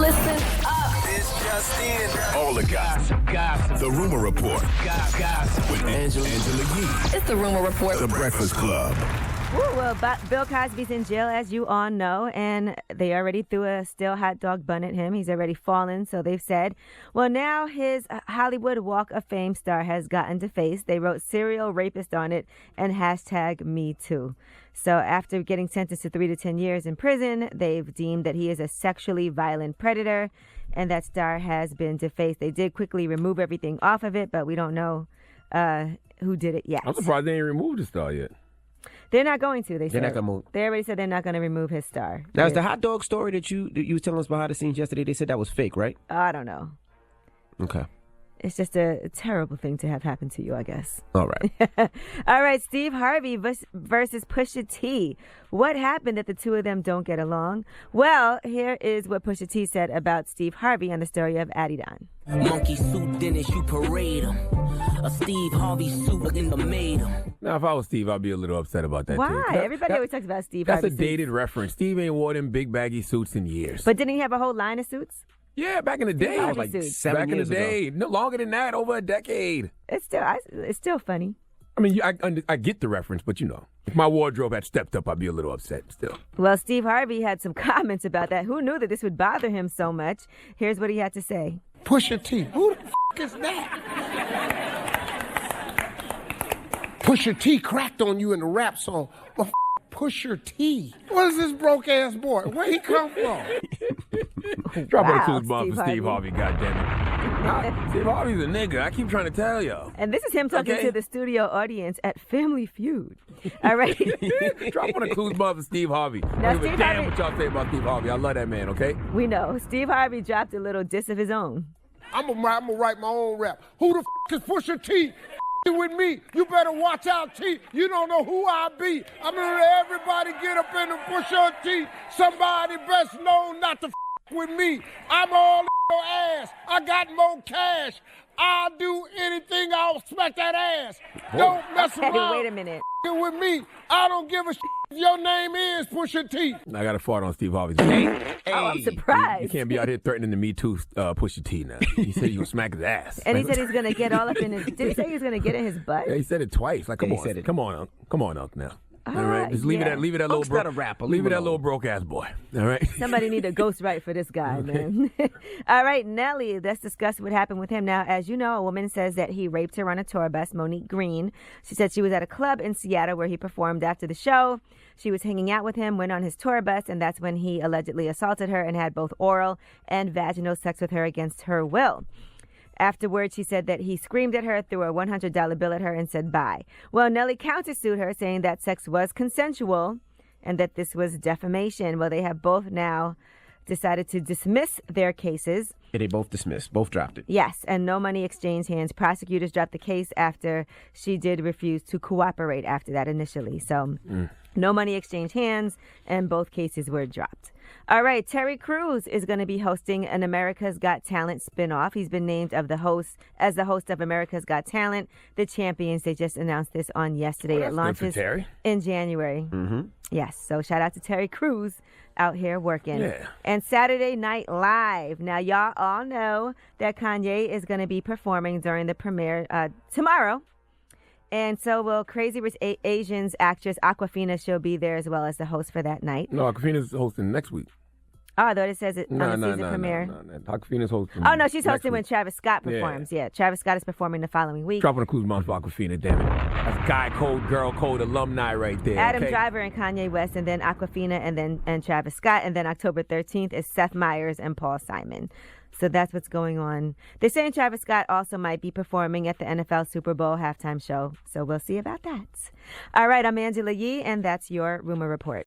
Listen up. It's just in. All the gossip. The Rumor Report. Gossip. With Angela Yee. It's the Rumor Report. The Breakfast Club. Well, Bill Cosby's in jail, as you all know, and they already threw a stale hot dog bun at him. He's already fallen, so they've said. Well, now his Hollywood Walk of Fame star has gotten defaced. They wrote serial rapist on it and hashtag Me Too. So after getting sentenced to 3 to 10 years in prison, they've deemed that he is a sexually violent predator, and that star has been defaced. They did quickly remove everything off of it, but we don't know who did it yet. I'm surprised they ain't removed the star yet. They're not going to. They said They're not going to move. They already said they're not going to remove his star. Now, is the hot dog story that you were telling us behind the scenes yesterday, they said that was fake, right? I don't know. Okay. It's just a terrible thing to have happen to you, I guess. All right. All right, Steve Harvey versus Pusha T. What happened that the two of them don't get along? Well, here is what Pusha T said about Steve Harvey on the story of Adidon. Monkey suit Dennis, you parade him. A Steve Harvey suit in the made him. Now, if I was Steve, I'd be a little upset about that, Why? too. Everybody always talks about Steve Harvey. That's a dated reference. Steve ain't wore them big baggy suits in years. But didn't he have a whole line of suits? Yeah, back in the day. That was like 7 back in the years day. No longer than that, over a decade. It's still funny. I mean, I get the reference, but you know, if my wardrobe had stepped up, I'd be a little upset still. Well, Steve Harvey had some comments about that. Who knew that this would bother him so much? Here's what he had to say. Pusha T. Who the is that? Pusha T cracked on you in the rap song. Well, Pusha T. What is this broke ass boy? Where he come from? Drop on a Wow, clues bomb for Steve Harvey, goddammit. Steve Harvey's a nigga. I keep trying to tell y'all. And this is him talking Okay. to the studio audience at Family Feud. All right. Drop on a clues bomb for Steve Harvey. Now, I don't give Steve a damn Harvey- what y'all say about Steve Harvey. I love that man, okay? We know. Steve Harvey dropped a little diss of his own. I'm gonna write my own rap. Who the is Pusha T? With me, you better watch out, T. You don't know who I be. I'm gonna let everybody get up in the Pusha T. Somebody best known not to with me. I'm all in your ass. I got more cash. I'll do anything. I'll smack that ass. Don't mess Okay, around. wait a minute. With me, I don't give a if your name is Pusha T. I got a fart on Steve Harvey's name. Oh, I'm surprised. You can't be out here threatening the Me Too Pusha T now. He said you gonna smack his ass. And he said he's going to get all up in his... Did he say he was going to get in his butt? Yeah, he said it twice. Like, come Yeah, on, he said it. come on, Unc now. All right, just leave yeah. it at little Unc's broke. not a rapper. Leave Leave it him at alone. little broke ass boy. All right. Somebody need a ghostwrite for this guy, man. All right, Nelly, let's discuss what happened with him. Now, as you know, a woman says that he raped her on a tour bus, Monique Green. She said she was at a club in Seattle where he performed after the show. She was hanging out with him, went on his tour bus, and that's when he allegedly assaulted her and had both oral and vaginal sex with her against her will. Afterwards, she said that he screamed at her, threw a $100 bill at her, and said bye. Well, Nelly countersued her, saying that sex was consensual and that this was defamation. Well, they have both now decided to dismiss their cases. Yeah, they both dismissed. Both dropped it. Yes, and no money exchanged hands. Prosecutors dropped the case after she did refuse to cooperate after that initially. So no money exchanged hands, and both cases were dropped. All right, Terry Crews is going to be hosting an America's Got Talent spinoff. He's been named as the host of America's Got Talent, The Champions. They just announced this on yesterday. Well, It that's good launches for Terry. in January. Mm-hmm. Yes, so shout out to Terry Crews out here working. Yeah. And Saturday Night Live. Now, y'all all know that Kanye is going to be performing during the premiere tomorrow. And so will Crazy Rich Asians actress Awkwafina. She'll be there as well as the host for that night. No, Aquafina's hosting next week. Oh, I thought it says it on the season premiere. No. Aquafina's hosting. Oh, no, she's next hosting when week. Travis Scott performs. Yeah, Travis Scott is performing the following week. Dropping a clues bomb for Aquafina, damn it. That's guy code, girl code, alumni right there. Adam okay? Driver and Kanye West, and then Awkwafina, and Travis Scott, and then October 13th is Seth Meyers and Paul Simon. So that's what's going on. They're saying Travis Scott also might be performing at the NFL Super Bowl halftime show. So we'll see about that. All right, I'm Angela Yee, and that's your Rumor Report.